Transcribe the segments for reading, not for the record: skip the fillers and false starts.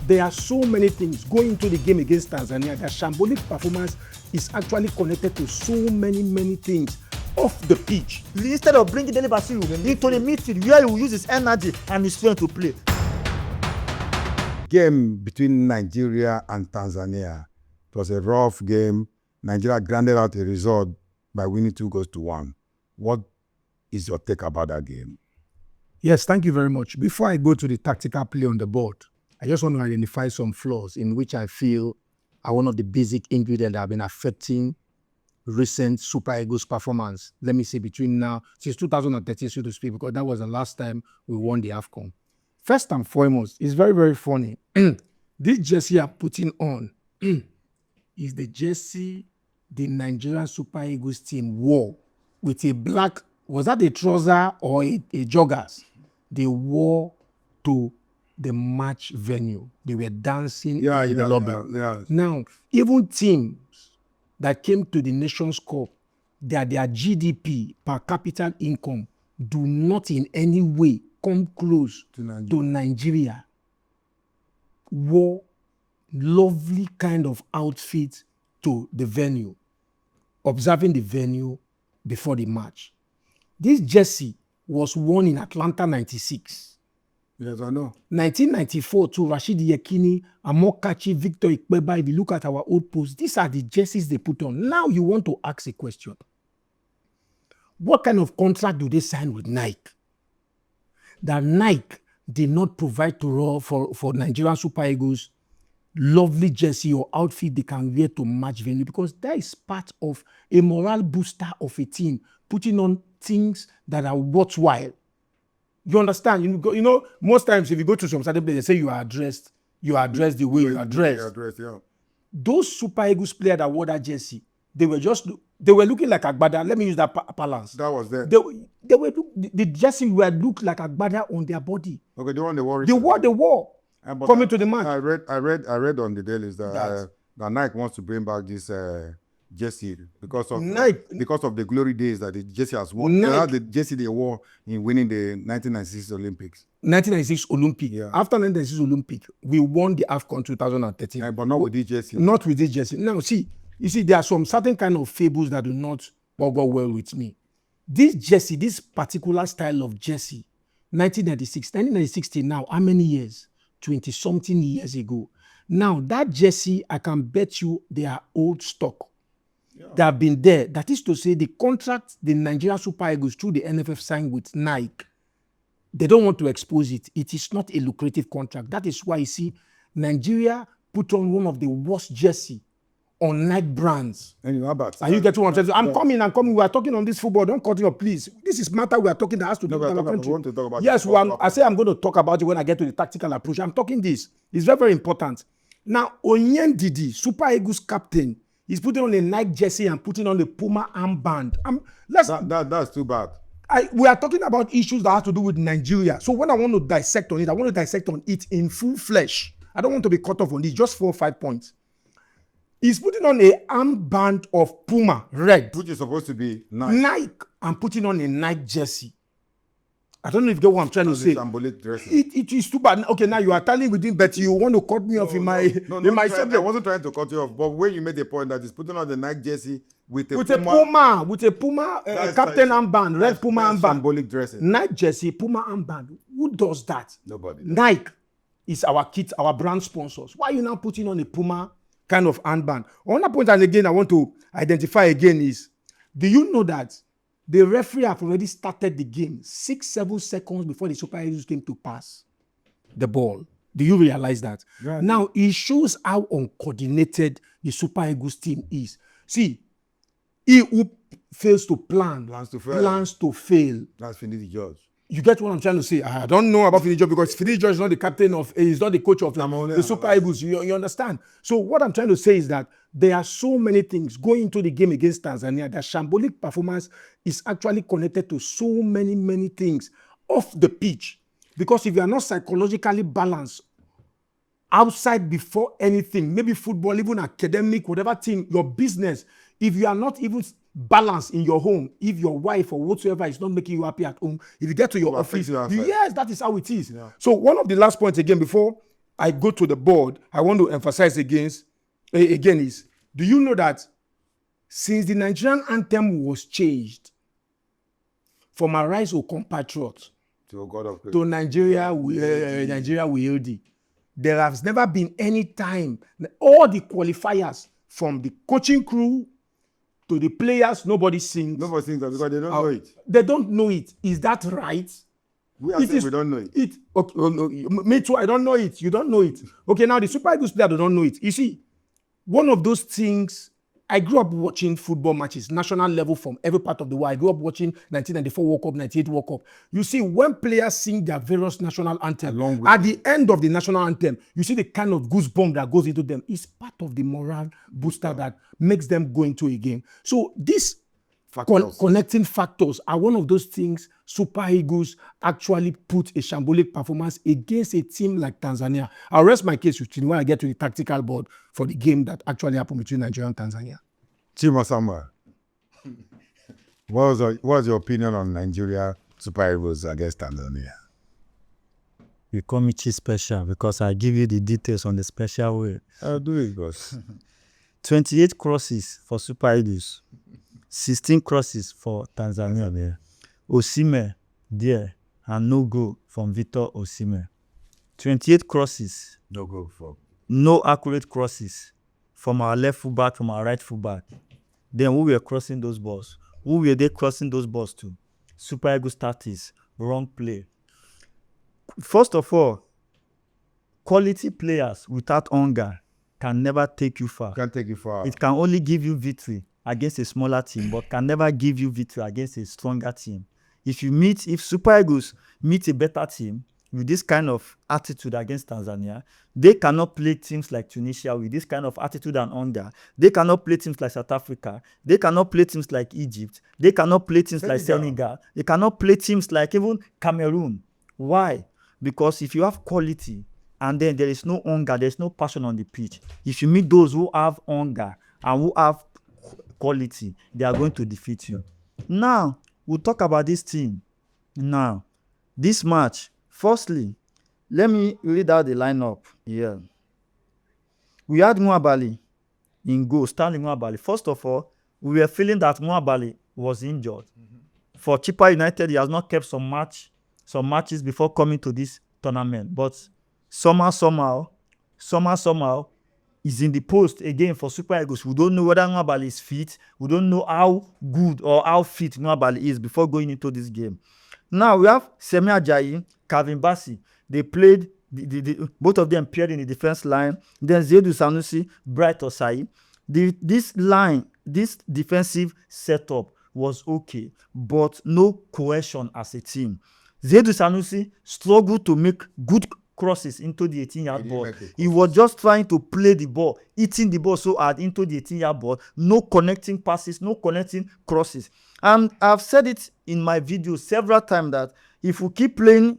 There are so many things going into the game against Tanzania. Their shambolic performance is actually connected to so many things off the pitch. Instead of bringing Dele Basiru into the midfield where he will use his energy and his strength to play. Game between Nigeria and Tanzania. It was a rough game. Nigeria grounded out a result by winning 2-1. What is your take about that game? Yes, thank you very much. Before I go to the tactical play on the board, I just want to identify some flaws in which I feel are one of the basic ingredients that have been affecting recent Super Eagles performance. Let me say between now, since 2013, so to speak, because that was the last time we won the AFCON. First and foremost, it's very funny. This jersey I'm putting on is the jersey the Nigerian Super Eagles team wore with a black, was that a trouser or a joggers? They wore to the match venue. They were dancing in the lobby. Now, even teams that came to the Nations Cup, their GDP per capita income do not in any way come close to Nigeria. Wore lovely kind of outfit to the venue, observing the venue before the match. This jersey was worn in Atlanta 96. Yes, I know. 1994 to Rashid Yekini, Amokachi, Victor Ikpeba. If you look at our old posts, these are the jerseys they put on. Now you want to ask a question. What kind of contract do they sign with Nike? That Nike did not provide for Nigerian Super Eagles lovely jersey or outfit they can wear to match venue, because that is part of a morale booster of a team, putting on things that are worthwhile. You understand? You know, most times if you go to some certain place, they say you are addressed the way you are dressed. Those Super Eagles players that wore that jersey, they were looking like Agbada. Let me use that balance. That was there. The jersey looked like Agbada on their body. Okay, the one they wore. They wore coming to the match. I read on the dailies that Nike wants to bring back this jersey because of the glory days that the jersey has worn. The jersey they wore in winning the 1996 Olympics. 1996 Olympic. Yeah. After 1996 Olympic, we won the AFCON 2013. Yeah, but not with this jersey. Not with this jersey. Now, you see, there are some certain kind of fables that do not go well with me. This jersey, this particular style of jersey, 1996 till now, how many years? 20-something years ago. Now, that jersey, I can bet you they are old stock. Yeah. They have been there. That is to say, the contract the Nigerian Super Eagles through the NFF signed with Nike, they don't want to expose it. It is not a lucrative contract. That is why you see Nigeria put on one of the worst jersey on Nike brands. And you know about and you get what I'm saying? I'm coming. We are talking on this football. Don't cut it off, please. This is matter we are talking that has to do with our country. We want to talk about yes, I say I'm going to talk about it when I get to the tactical approach. I'm talking this. It's very important. Now, Onyen Didi, Super Eagles captain, he's putting on a Nike jersey and putting on the Puma armband. That's too bad. We are talking about issues that have to do with Nigeria. So when I want to dissect on it, I want to dissect on it in full flesh. I don't want to be cut off on this, just 4 or 5 points. He's putting on a armband of Puma, red. Which is supposed to be Nike. Nike, and putting on a Nike jersey. I don't know if you get what I'm trying to say. It is too bad. Okay, now you are telling within, but you want to cut me off in my subject. I wasn't trying to cut you off, but when you made the point that he's putting on the Nike jersey with a Puma captain armband, red Puma armband. Symbolic dressing. Nike jersey, Puma armband. Who does that? Nobody. Nike is our kit, our brand sponsors. Why are you now putting on a Puma kind of armband? Another point, and again, I want to identify again is, do you know that the referee have already started the game 6-7 seconds before the Super Eagles came to pass the ball? Do you realize that? Right. Now, it shows how uncoordinated the Super Eagles team is. See, he who fails to plan plans to fail. That's Finidi George. You get what I'm trying to say? I don't know about Finidi George because Finidi George is not the captain of, he's not the coach of the Super Eagles. You understand? So what I'm trying to say is that there are so many things going into the game against Tanzania. Their shambolic performance is actually connected to so many things off the pitch. Because if you are not psychologically balanced outside before anything, maybe football, even academic, whatever thing, your business, if you are not even balanced in your home, if your wife or whatsoever is not making you happy at home, if you get to your office, yes, that is how it is. Yeah. So one of the last points again before I go to the board, I want to emphasize again is, do you know that since the Nigerian anthem was changed from Arise O Compatriot To God of to Nigeria we hail thee, there has never been any time, all the qualifiers from the coaching crew to the players, nobody sings. Nobody sings that because they don't know it. They don't know it. Is that right? We are saying we don't know it. Okay, no, me too, I don't know it. You don't know it. Okay, now the Super Eagles player, they don't know it. You see, one of those things, I grew up watching football matches, national level from every part of the world. I grew up watching 1994 World Cup, 98 World Cup. You see, when players sing their various national anthems, at the end of the national anthem, you see the kind of goosebump that goes into them. It's part of the morale booster that makes them go into a game. So these connecting factors are one of those things Super Eagles actually put a shambolic performance against a team like Tanzania. I'll rest my case with you when I get to the tactical board for the game that actually happened between Nigeria and Tanzania. Chima Samuel, what was your opinion on Nigeria Super Eagles against Tanzania? You call me Chief Special because I give you the details on the special way. I'll do it, boss. 28 crosses for Super Eagles, 16 crosses for Tanzania there. Osimhen there, and no goal from Victor Osimhen. 28 crosses. No goal for. No accurate crosses from our left fullback, from our right fullback. Then who were crossing those balls? Who were they crossing those balls to? Super Eagles tactics, wrong play. First of all, quality players without hunger can never take you far. Can't take you far. It can only give you victory against a smaller team, but can never give you victory against a stronger team. If Super Eagles meet a better team with this kind of attitude against Tanzania, they cannot play teams like Tunisia with this kind of attitude and hunger. They cannot play teams like South Africa. They cannot play teams like Egypt. They cannot play teams like Senegal. They cannot play teams like even Cameroon. Why? Because if you have quality and then there is no hunger, there is no passion on the pitch. If you meet those who have hunger and who have quality, they are going to defeat you. Now, we'll talk about this team. Now, this match, firstly, let me read out the lineup here. We had Nwabali in goal, Stanley Nwabali. First of all, we were feeling that Nwabali was injured. For Chippa United, he has not kept some matches before coming to this tournament. But somehow, is in the post again for Super Eagles. We don't know whether Nwabali is fit. We don't know how good or how fit Nwabali is before going into this game. Now we have Semi Ajayi, Calvin Bassey. They played, both of them paired in the defense line. Then Zaidu Sanusi, Bright Osai. This defensive setup was okay, but no cohesion as a team. Zaidu Sanusi struggled to make good crosses into the 18-yard ball. He was just trying to play the ball, hitting the ball so hard into the 18-yard ball. No connecting passes, no connecting crosses. And I've said it in my video several times that if we keep playing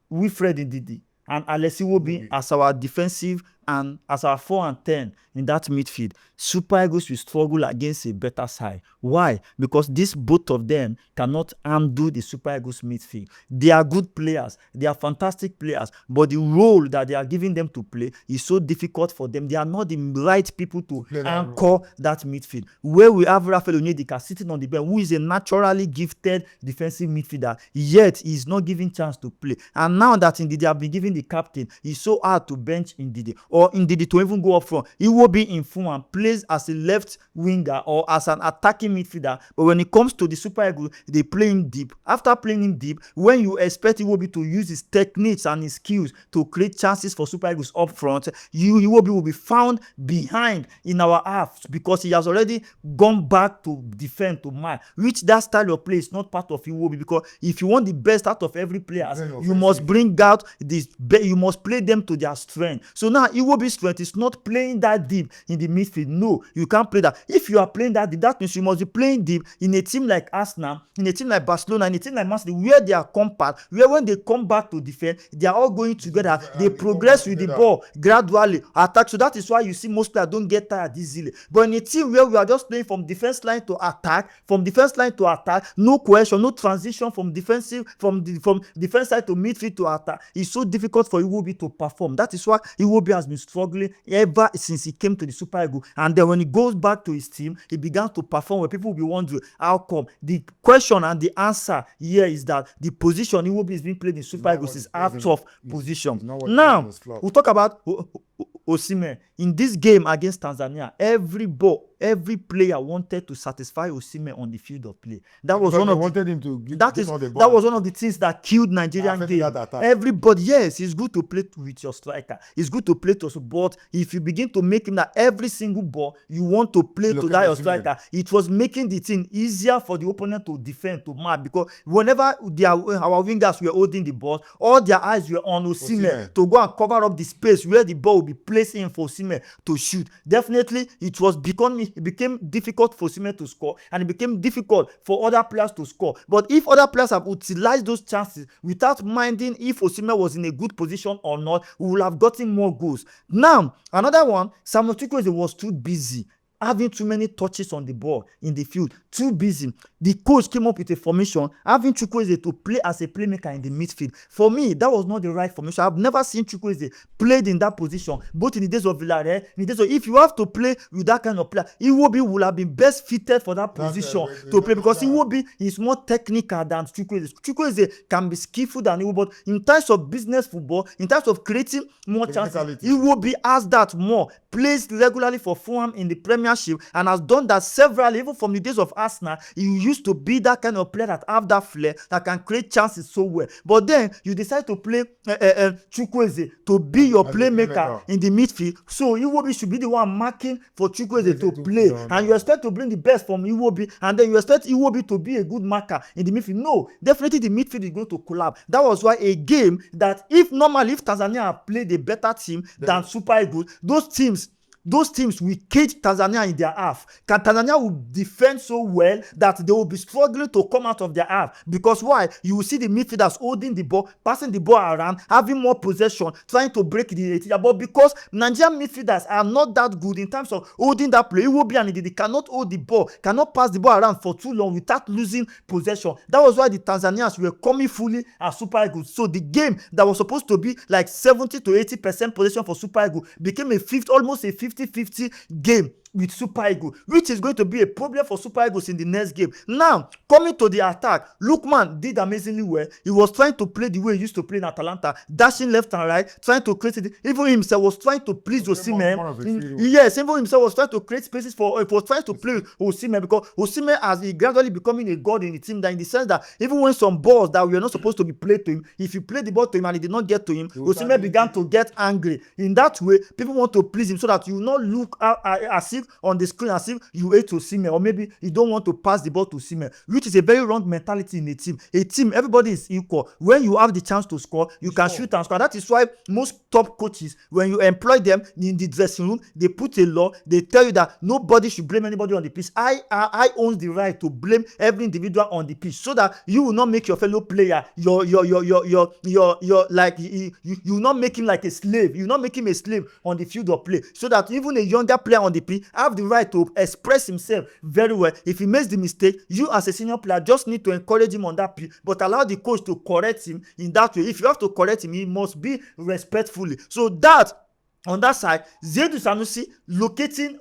Wilfred Ndidi and Alessi Iwobi as our defensive and as our 4 and 10 in that midfield, Super Eagles will struggle against a better side. Why? Because both of them cannot undo the Super Eagles midfield. They are good players. They are fantastic players. But the role that they are giving them to play is so difficult for them. They are not the right people to anchor that midfield. Where we have Rafael Onyedika sitting on the bench, who is a naturally gifted defensive midfielder, yet he is not given chance to play. And now that Ndidi have been given the captain, it's so hard to bench Ndidi or Ndidi to even go up front. He will be in full and plays as a left winger or as an attacking midfielder. But when it comes to the Super Eagles, they play him deep. After playing him deep, when you expect Iwobi to use his techniques and his skills to create chances for Super Eagles up front, Iwobi will be found behind in our half because he has already gone back to defend, to mark, which that style of play is not part of Iwobi. Because if you want the best out of every player, you must bring out this, you must play them to their strength. So now Iwobi Iwobi's strength is not playing that deep in the midfield. No, you can't play that. If you are playing that deep, that means you must be playing deep in a team like Arsenal, in a team like Barcelona, in a team like Man City, where they are compact, where when they come back to defend, they are all going together. They progress with the ball gradually, attack. So that is why you see most players don't get tired easily. But in a team where we are just playing from defense line to attack, no cohesion, no transition from defense side to midfield to attack, it's so difficult for Iwobi to perform. That is why Iwobi has been struggling ever since he came to the Super Eagles. And then when he goes back to his team, he began to perform where people will be wondering how come. The question and the answer here is that the position Iwobi is being played in Super Eagles is out of position. Now, we'll talk about Osimhen. In this game against Tanzania, every player wanted to satisfy Osimhen on the field of play. That was one of the things that killed Nigerian game. Everybody, yes, it's good to play with your striker. It's good to play to support. If you begin to make him that every single ball you want to play to that your striker, it was making the thing easier for the opponent to defend, to mark, because whenever our wingers were holding the ball, all their eyes were on Osimhen to go and cover up the space where the ball will be placed in for Osimhen to shoot. Definitely, it became difficult for Osimhen to score, and it became difficult for other players to score. But if other players have utilized those chances without minding if Osimhen was in a good position or not, we will have gotten more goals. Now, another one, Samuel Chukwueze was too busy, having too many touches on the ball in the field, too busy. The coach came up with a formation, having Chukwueze to play as a playmaker in the midfield. For me, that was not the right formation. I've never seen Chukwueze played in that position, both in the days of Villarreal, in the days of, if you have to play with that kind of player, Iwobi would have been best fitted for that position to play, because Iwobi is more technical than Chukwueze. Chukwueze can be skillful than Iwobi, but in terms of business football, in terms of creating more chances, Iwobi has that more. Plays regularly for Fulham in the Premiership and has done that several, even from the days of Arsenal. He used to be that kind of player that have that flair, that can create chances so well. But then you decide to play Chukwueze to be your playmaker in the midfield. So Iwobi should be the one marking for Chukwueze to play, and you expect to bring the best from Iwobi, and then you expect Iwobi to be a good marker in the midfield. No, definitely the midfield is going to collapse. That was why a game that if Tanzania played a better team than Super Eagles, those teams will cage Tanzania in their half. Tanzania will defend so well that they will be struggling to come out of their half. Because why? You will see the midfielders holding the ball, passing the ball around, having more possession, trying to break the but because Nigerian midfielders are not that good in terms of holding that play, Iwobi and they cannot hold the ball, cannot pass the ball around for too long without losing possession. That was why the Tanzanians were coming fully as Super Eagles. So the game that was supposed to be like 70 to 80% possession for Super Eagles became almost a 50-50 game with Super Eagles, which is going to be a problem for Super Eagles in the next game. Now, coming to the attack, Lookman did amazingly well. He was trying to play the way he used to play in Atalanta, dashing left and right, trying to create it. Even himself was trying to please Osimhen. Yes, even himself was trying to create spaces for, he was trying to play with Osimhen, because Osimhen has gradually becoming a god in the team, that in the sense that even when some balls that were not supposed to be played to him, if you play the ball to him and it did not get to him, Osimhen began to get angry. In that way, people want to please him so that you will not look as if on the screen as if you hate Osimhen, or maybe you don't want to pass the ball to Osimhen, which is a very wrong mentality in a team. A team, everybody is equal. When you have the chance to score, you can shoot and score. That is why most top coaches, when you employ them in the dressing room, they put a law. They tell you that nobody should blame anybody on the pitch. I own the right to blame every individual on the pitch, so that you will not make your fellow player like you will not make him like a slave. You will not make him a slave on the field of play, so that even a younger player on the pitch have the right to express himself very well. If he makes the mistake, you as a senior player just need to encourage him on that pitch, but allow the coach to correct him in that way. If you have to correct him, he must be respectfully. So that on that side, Zaidu Sanusi locating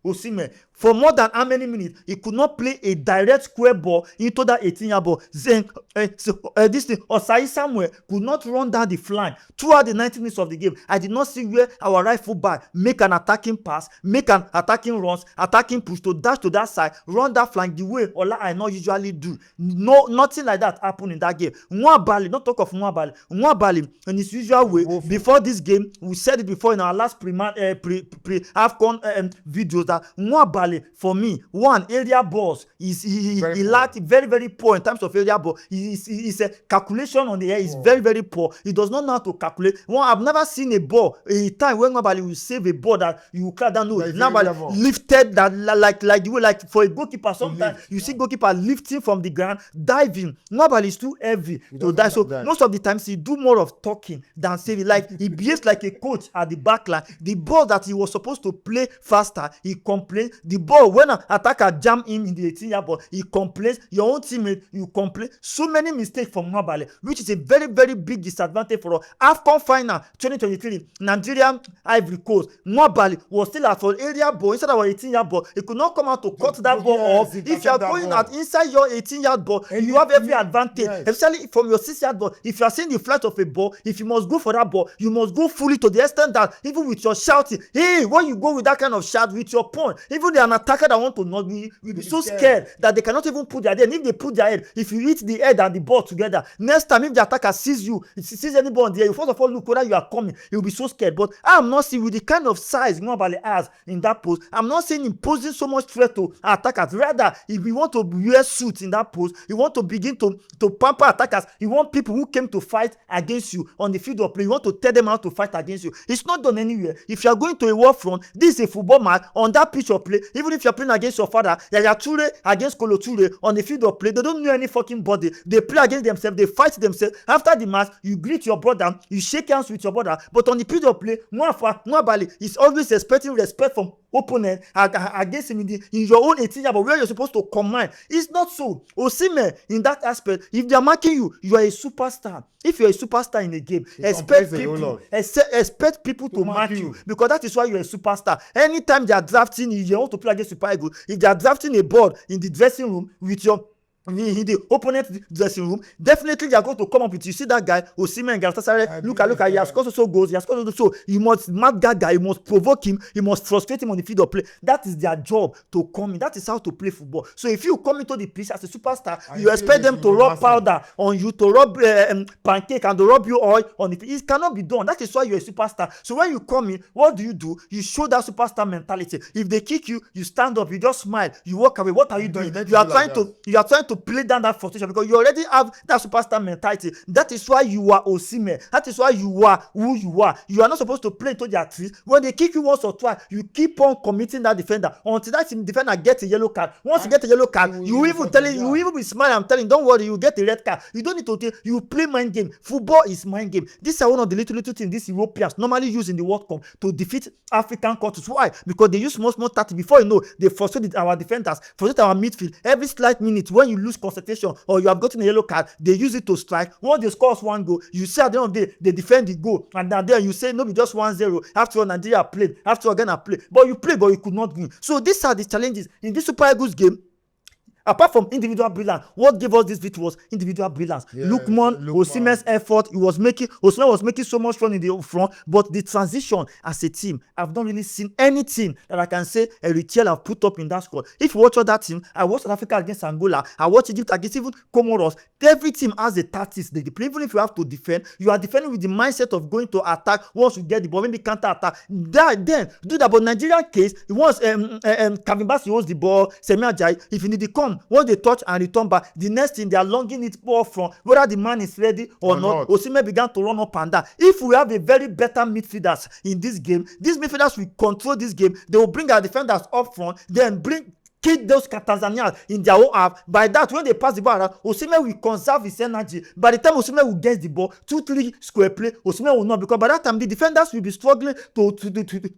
Osimhen for more than how many minutes? He could not play a direct square ball into that 18-yard ball. This thing, Osai Samuel could not run down the flank throughout the 90 minutes of the game. I did not see where our right fullback make an attacking pass, make an attacking runs, attacking push to dash to that side, run that flank the way Ola I not usually do. No, nothing like that happened in that game. Nwabali, not talk of Nwabali in his usual way. Before this game, we said it before in our last pre-AFCON videos that Nwabali Nwabali, for me, one, area balls, he lacked very, very poor in terms of area ball. His calculation on the air is very, very poor. He does not know how to calculate. One, I've never seen a ball, a time when Nwabali will save a ball that you can't know. Nwabali lifted that like the way, like for a goalkeeper, sometimes you see goalkeeper lifting from the ground, diving. Nwabali is too heavy to dive. So most of the times he do more of talking than saving. Like he behaves like a coach at the back line. The ball that he was supposed to play faster, he complains. The ball when an attacker jam him in the 18-yard ball, he complains. Your own teammate, you complain. So many mistakes from Nwabali, which is a very, very big disadvantage for us. AFCON final 2023, Nigeria Ivory Coast. Nwabali was still at for area ball instead of our 18-yard ball. He could not come out to cut that ball off. If you are going at inside your 18-yard ball, you have every advantage, especially from your 6-yard ball. If you are seeing the flight of a ball, if you must go for that ball, you must go fully to the extent that even with your shouting, hey, when you go with that kind of shout with your point, even an attacker that want to not be, will be so scared that they cannot even put their head. And if they put their head, if you hit the head and the ball together, next time if the attacker sees you, sees any ball in the air, you first of all look whether you are coming. He will be so scared. But I'm not seeing with the kind of size Nwabali has in that post, I'm not saying him posing so much threat to attackers. Rather, if we want to wear suits in that post, you want to begin to pamper attackers. You want people who came to fight against you on the field of play. You want to tell them how to fight against you. It's not done anywhere. If you are going to a war front, this is a football match on that pitch of play. Even if you are playing against your father, Yaya Toure against Kolo Toure on the field of play, they don't know any fucking body. They play against themselves. They fight themselves. After the match, you greet your brother, you shake hands with your brother. But on the field of play, Nwabali is always expecting respect from opponent against him in your own 18-yard, but where you're supposed to command. It's not so. Osimhen, in that aspect, if they're marking you, you are a superstar. If you're a superstar in a game, expect people to mark you, because that is why you're a superstar. Anytime they are drafting, you want to play against Super Eagles, if they are drafting a ball in the dressing room with your in the opponent dressing room, definitely they are going to come up with, you see that guy Osimhen, look at he has scored so goals, he has scored so, you must mark that guy, you must provoke him, you must frustrate him on the field of play. That is their job, to come in. That is how to play football. So if you come into the pitch as a superstar, you expect them to rub powder on you, to rub pancake and to rub you oil on the pitch. It cannot be done. That is why you're a superstar. So when you come in, what do? You show that superstar mentality. If they kick you, you stand up, you just smile, you walk away. What are you doing? You are trying to play down that frustration, because you already have that superstar mentality. That is why you are Osimhen. That is why you are who you are. You are not supposed to play into their trees. When they kick you once or twice, you keep on committing that defender until that defender gets a yellow card. Once you get a yellow card, you even be smiling. I'm telling you, don't worry, you get a red card. You don't need to you play mind game. Football is mind game. These are one of the little things these Europeans normally use in the World Cup to defeat African countries. Why? Because they use small tactics. Before you know, they frustrate our defenders, frustrate our midfield. Every slight minute, when you lose concentration or you have gotten a yellow card, they use it to strike. Once they score one goal, you see at the end of the day, they defend the goal, and then you say no, be just 1-0. After all, Nigeria played, after all, Ghana played, but you play, but you could not win. So these are the challenges in this Super Eagles game. Apart from individual brilliance, what gave us this victory was individual brilliance. Lookman, Osimhen's effort, Osimhen was making so much fun in the front, but the transition as a team, I've not really seen anything that I can say Eritrea have put up in that squad. If you watch other team, I watched South Africa against Angola, I watched Egypt against even Comoros. Every team has a tactics they play. Even if you have to defend, you are defending with the mindset of going to attack once you get the ball, maybe counter attack. Then do that. But Nigerian case, once Kevin Bassey holds the ball, Semi Ajayi, if you need to come, once they touch and return back, the next thing they are longing it ball from whether the man is ready or not. Osimhen began to run up and down. If we have a very better midfielders in this game, these midfielders will control this game. They will bring our defenders up front, then kick those Tanzanians in their own half. By that, when they pass the ball around, Osimhen will conserve his energy. By the time Osimhen will get the ball, 2-3 square play, Osimhen will not, because by that time the defenders will be struggling to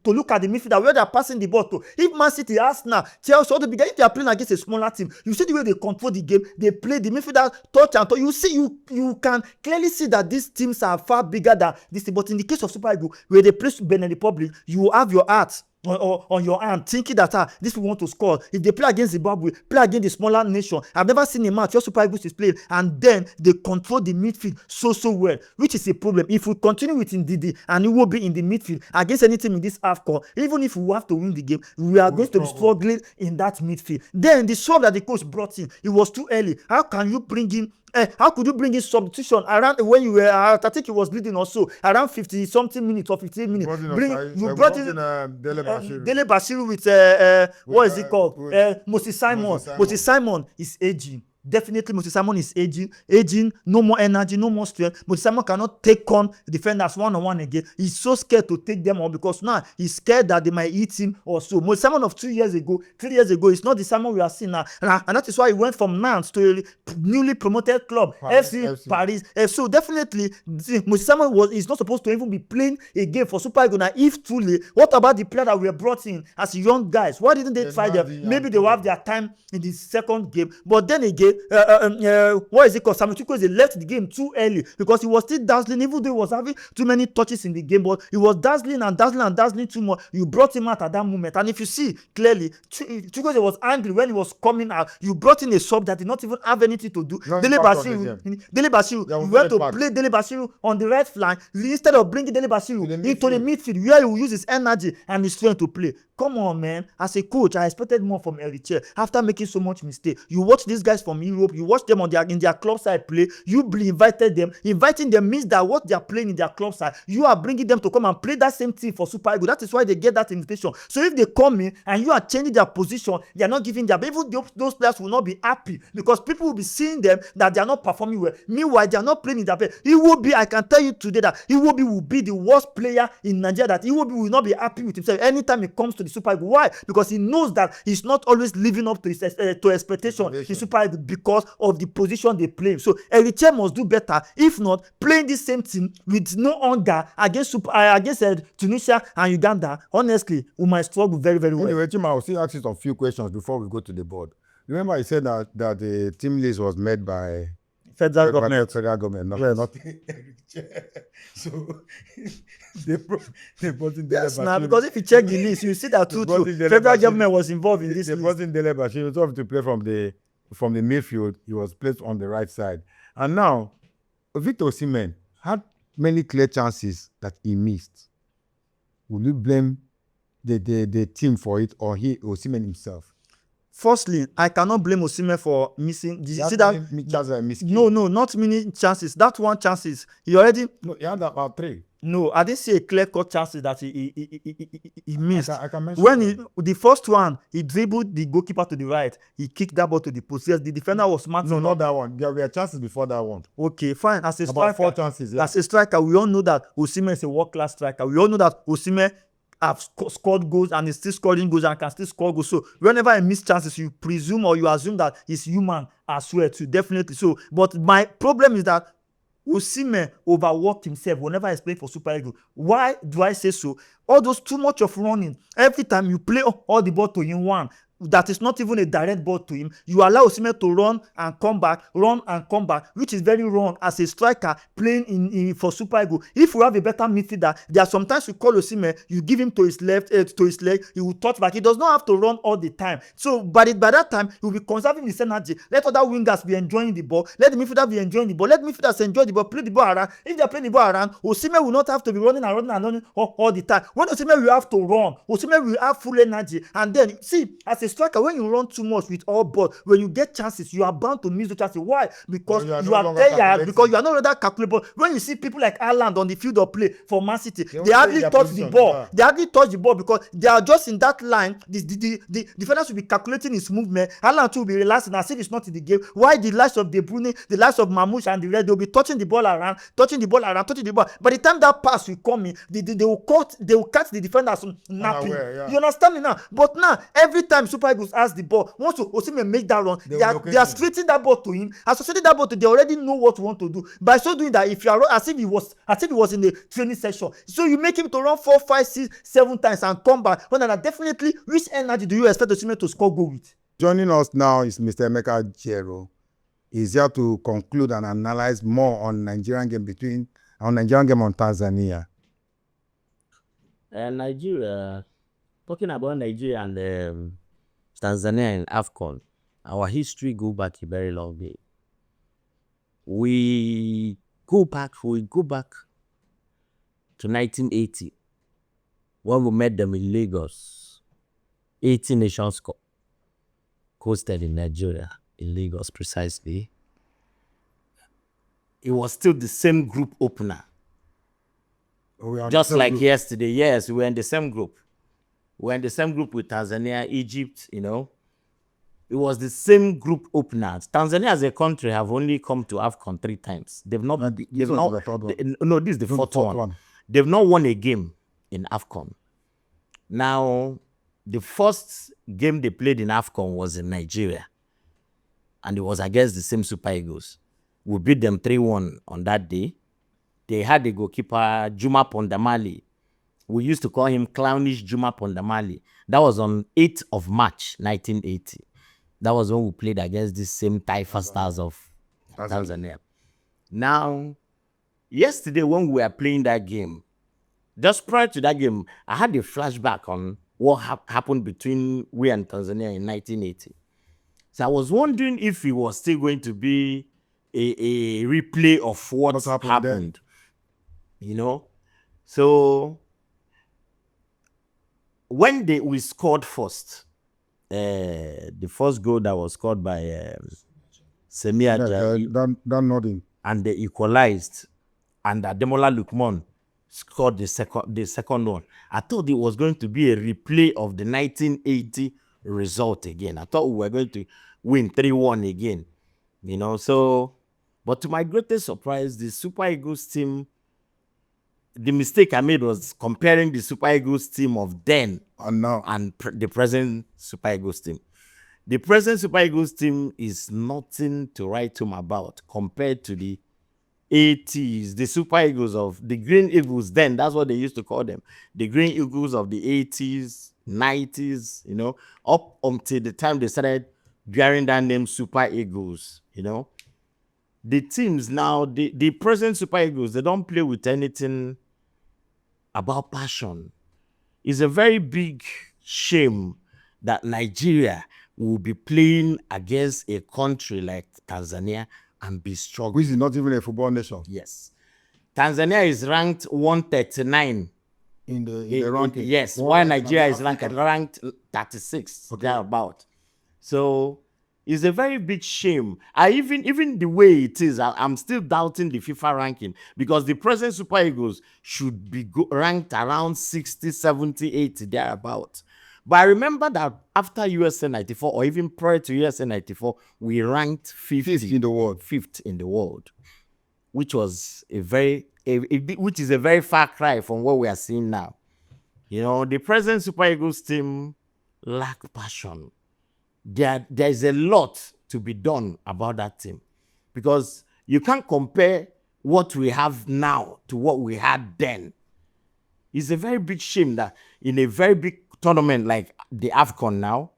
look at the midfielder where they are passing the ball to. If Man City, Arsenal, Chelsea, if they are playing against a smaller team, you see the way they control the game. They play the midfielder touch and touch. You see, you can clearly see that these teams are far bigger than this team. But in the case of Super Eagles, where they play Benin Republic, you have your heart on your arm, thinking that this will want to score. If they play against Zimbabwe, play against the smaller nation, I've never seen a match where Super Eagles is playing and then they control the midfield so well, which is a problem. If we continue with Ndidi and it will be in the midfield against any team in this AFCON, even if we have to win the game, we are going to be struggling in that midfield. Then the swap that the coach brought in, it was too early. How can you bring in How could you bring in substitution around when you were, I think he was leading also, around 50 something minutes or 58 minutes. You brought in Dele Bashiru with, what is it called? Moses Simon. Moses Simon is aging. Definitely, Moses Simon is aging, no more energy, no more strength. Moses Simon cannot take on defenders one-on-one again. He's so scared to take them on because now he's scared that they might eat him or so. Moses Simon of 3 years ago, is not the Simon we are seeing now. And that is why he went from Nantes to a newly promoted club, FC Paris. So definitely, Moses Simon is not supposed to even be playing a game for Super Eagles. Now, if truly, what about the player that we brought in as young guys? Why didn't they try them? Maybe they will have their time in the second game. But then again, what is it called? Samuel Chukwueze left the game too early because he was still dazzling, even though he was having too many touches in the game, but he was dazzling too much. You brought him out at that moment, and if you see clearly, Chukwueze was angry when he was coming out. You brought in a sub that did not even have anything to do. Dele Bashiru, you went to play Dele Bashiru on the right flank instead of bringing Dele Bashiru into the midfield where he will use his energy and his strength to play. Come on, man. As a coach, I expected more from Eritrea after making so much mistake. You watch these guys from Europe, you watch them in their club side play, you invited them. Inviting them means that what they are playing in their club side, you are bringing them to come and play that same thing for Super Eagles. That is why they get that invitation. So if they come in and you are changing their position, they are not giving their, even those players will not be happy because people will be seeing them that they are not performing well. Meanwhile, they are not playing in their play. I can tell you today that Iwobi will be the worst player in Nigeria, that Iwobi will not be happy with himself anytime it comes to the Super Eagles. Why? Because he knows that he's not always living up to his expectation in Super Eagles because of the position they play. So Eritrea must do better. If not, playing this same team with no hunger against Tunisia and Uganda, honestly, we might struggle very, very well. Anyway, Chima, I'll still ask you some few questions before we go to the board. Remember, I said that the team list was made by Federal government. Not so they brought in Dele Bashiru. Now, because if you check the list, you see that federal government was involved in this. They brought in Dele Bashiru to play from the midfield. He was placed on the right side, and now Victor Osimhen had many clear chances that he missed. Will you blame the team for it, or Osimhen himself? Firstly, I cannot blame Osimhen for missing. Did you see that? No, not many chances. That one chances. He already. No, he had about 3. No, I didn't see a clear-cut chances that he missed. I can mention when the first one, he dribbled the goalkeeper to the right. He kicked that ball to the post. Yes, the defender was smart. No, not that one. There were chances before that one. Okay, fine. As a about striker, 4 chances. Yeah. As a striker, we all know that Osimhen is a world-class striker. We all know that Osimhen have scored goals and is still scoring goals and can still score goals. So whenever he miss chances, you presume or you assume that he's human as well too. Definitely so. But my problem is that Osimhen overworked himself whenever he's playing for Super Eagles. Why do I say so? All those too much of running. Every time you play all the ball to him one, that is not even a direct ball to him. You allow Osimhen to run and come back, which is very wrong as a striker playing for Super Eagles. If we have a better midfielder, there are sometimes you call Osimhen, you give him to his left, to his leg, he will touch back. He does not have to run all the time. So by that time, he will be conserving his energy. Let other wingers be enjoying the ball. Let the midfielder be enjoying the ball. Let midfielders enjoy the ball, play the ball around. If they are playing the ball around, Osimhen will not have to be running all the time. When Osimhen will have to run, Osimhen will have full energy. And then, see, as a striker, when you run too much with all ball, when you get chances, you are bound to miss the chances. Why? Because you are tired, because you are not rather calculable. When you see people like Haaland on the field of play for Man City, they hardly touch the ball. Yeah. They hardly touch the ball because they are just in that line. The defenders will be calculating his movement. Haaland will be relaxing as if it's not in the game. Why the likes of De Bruyne, the likes of Mamouche and the rest, they'll be touching the ball around. By the time that pass will come in, they will catch the defenders napping. Yeah. You understand me now? But now, every time Super Eagles has the ball, once Osimhen make that run, they are straightening that ball to him, associating that ball to, they already know what you want to do. By so doing that, if you are as if he was in the training session, so you make him to run 4, 5, 6, 7 times and come back. Well, then definitely, which energy do you expect Osimhen to score goal with? Joining us now is Mr. Emeka Jero. He's here to conclude and analyze more on Nigerian game on Tanzania. Nigeria, talking about Nigeria and Tanzania and AFCON, our history go back a very long way. We go back to 1980 when we met them in Lagos. 18 Nations Cup, hosted in Nigeria, in Lagos precisely. it was still the same group opener. We are Just the same like group. yesterday, yes, we were in the same group. We were in the same group with Tanzania, Egypt, you know. It was the same group openers. Tanzania as a country have only come to AFCON 3 times. They've not, And this they've was not, the third one. no, this is the This was fourth the fourth one. one. They've not won a game in AFCON. Now, the first game they played in AFCON was in Nigeria. And it was against the same Super Eagles. We beat them 3-1 on that day. They had a goalkeeper, Juma Pondamali. We used to call him Clownish Juma Pondamali. That was on 8th of March, 1980. That was when we played against the same Taifa Stars of Tanzania. Now, yesterday when we were playing that game, just prior to that game, I had a flashback on what happened between we and Tanzania in 1980. So I was wondering if it was still going to be a replay of what happened. You know? So when we scored first, the first goal that was scored by Semia Ajayi, that nothing. and they equalized, and Ademola Lookman scored the second one. I thought it was going to be a replay of the 1980 result again. I thought we were going to win 3-1 again, you know. So, but to my greatest surprise, the Super Eagles team, the mistake I made was comparing the Super Eagles team of then And now, and the present Super Eagles team. The present Super Eagles team is nothing to write home about compared to the 80s, the Super Eagles of the Green Eagles then, that's what they used to call them. The Green Eagles of the 80s, 90s, you know, up until the time they started bearing that name Super Eagles, you know. The teams now, the present Super Eagles, they don't play with anything about passion. It's a very big shame that Nigeria will be playing against a country like Tanzania and be struggling. which is not even a football nation Yes. Tanzania is ranked 139 in the ranking. Yes, while Nigeria is ranked 36, thereabout. So it's a very big shame. Even the way it is, I'm still doubting the FIFA ranking, because the present Super Eagles should be ranked around 60, 70, 80, thereabout. But I remember that after USA 94, or even prior to USA 94, we ranked 5th in the world. 5th in the world, which was which is a very far cry from what we are seeing now. You know, the present Super Eagles team lack passion. There's a lot to be done about that team, because you can't compare what we have now to what we had then. It's a very big shame that in a very big tournament like the AFCON now,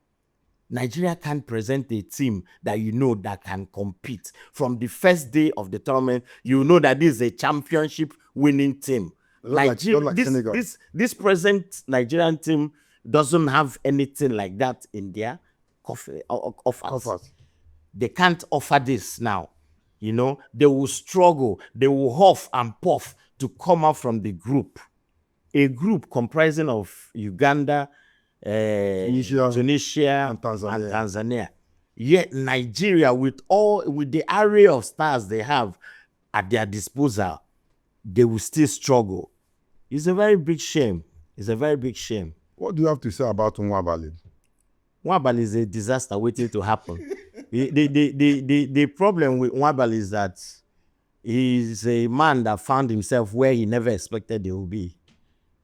Nigeria can't present a team that you know that can compete. From the first day of the tournament, you know that this is a championship winning team. This present Nigerian team doesn't have anything like that in their offers. They can't offer this now. You know, they will struggle. They will huff and puff to come out from the group. A group comprising of Uganda, Tunisia and Tanzania. Yet Nigeria, with the array of stars they have at their disposal, they will still struggle. It's a very big shame. It's a very big shame. What do you have to say about Nwabali? Nwabali is a disaster waiting to happen. The problem with Nwabali is that he's a man that found himself where he never expected he would be.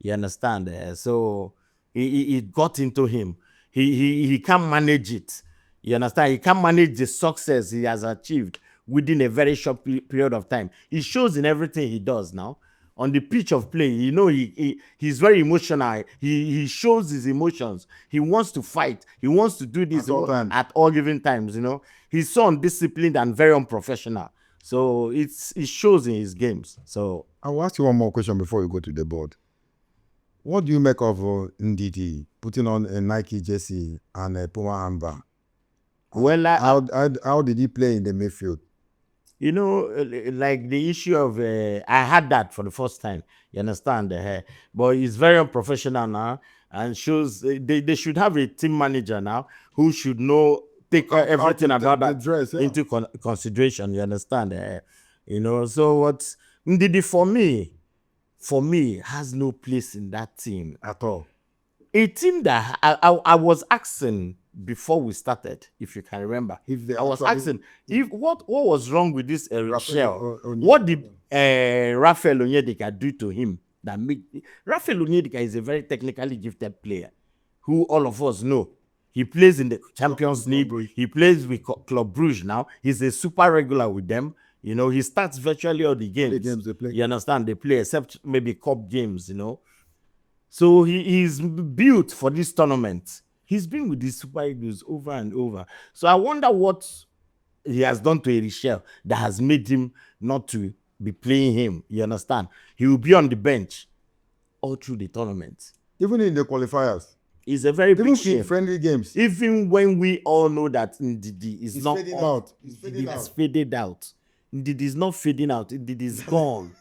You understand? So it got into him. He can't manage it. You understand? He can't manage the success he has achieved within a very short period of time. It shows in everything he does now. On the pitch of play, you know, he's very emotional. He shows his emotions. He wants to fight. He wants to do this at all given times, you know. He's so undisciplined and very unprofessional. So it shows in his games. So I will ask you one more question before we go to the board. What do you make of Ndidi putting on a Nike jersey and a Puma armband? Well, how did he play in the midfield? You know, like the issue of I had that for the first time. You understand? But he's very unprofessional now, and shows they should have a team manager now who should take everything about that dress, into consideration. You understand? So what Ndidi for me has no place in that team At all. a team that I was asking before we started, if you can remember. If they I was actually- asking if what was wrong with this Shell? Onyedika. What did Rafael Onyedika do to him that made Rafael Onyedika is a very technically gifted player who all of us know. He plays in the Champions League. He plays with Club Brugge now. He's a super regular with them. He starts virtually all the games. The games they play. You understand? They play except maybe cup games, So he's built for this tournament. He's been with the Super Eagles over and over. So I wonder what he has done to Erichel that has made him not to be playing him. You understand? He will be on the bench all through the tournament. Even in the qualifiers. It's a very Even big in shame. friendly games. Even when we all know that Ndidi is It's not fading on, out. It's fading Ndidi is out. faded out. Ndidi is not fading out. Ndidi is gone.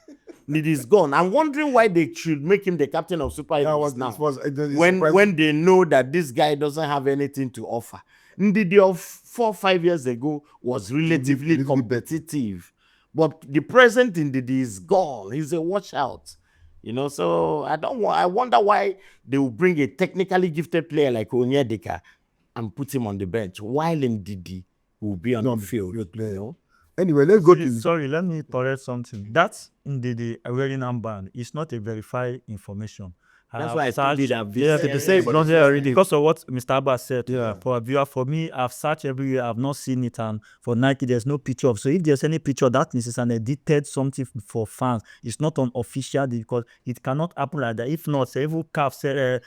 Ndidi is gone. I'm wondering why they should make him the captain of Super Eagles now. When they know that this guy doesn't have anything to offer. Ndidi of 4 or 5 years ago was relatively competitive. But the present Ndidi is gone. He's a washout. So I wonder why they will bring a technically gifted player like Onyedika and put him on the bench while Ndidi will be on the field. Anyway, let's go to... Sorry, let me correct something. That's Ndidi wearing armband. It's not a verified information. That's why I told you that. Because of what Mr. Abbas said, for a viewer, for me, I've searched everywhere, I've not seen it, and for Nike, there's no picture of. So if there's any picture, that means it's an edited something for fans. It's not on official because it cannot happen like that. If not, say, even CAF said,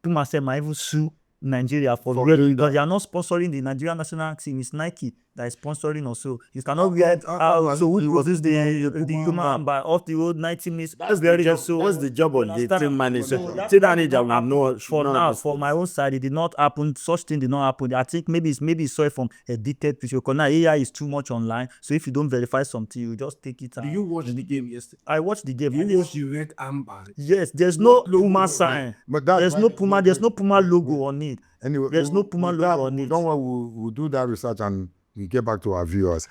Puma said, might even sue Nigeria for because they are not sponsoring the Nigerian national team. It's Nike that is sponsoring also. You cannot wear so was this the human by off the old 90 minutes. That's the job of the team manager. Team manager will know. For now, for my own side, it did not happen. Such thing did not happen. I think maybe it's saw it from a detailed picture. Because now AI is too much online. So if you don't verify something, you just take it out. Do you watch the game yesterday? I watched the game. You watched the red armband. Yes, there's no Puma sign. But There's no Puma logo on it. Anyway, There's no Puma logo on it. Don't worry, we'll do that research and we get back to our viewers.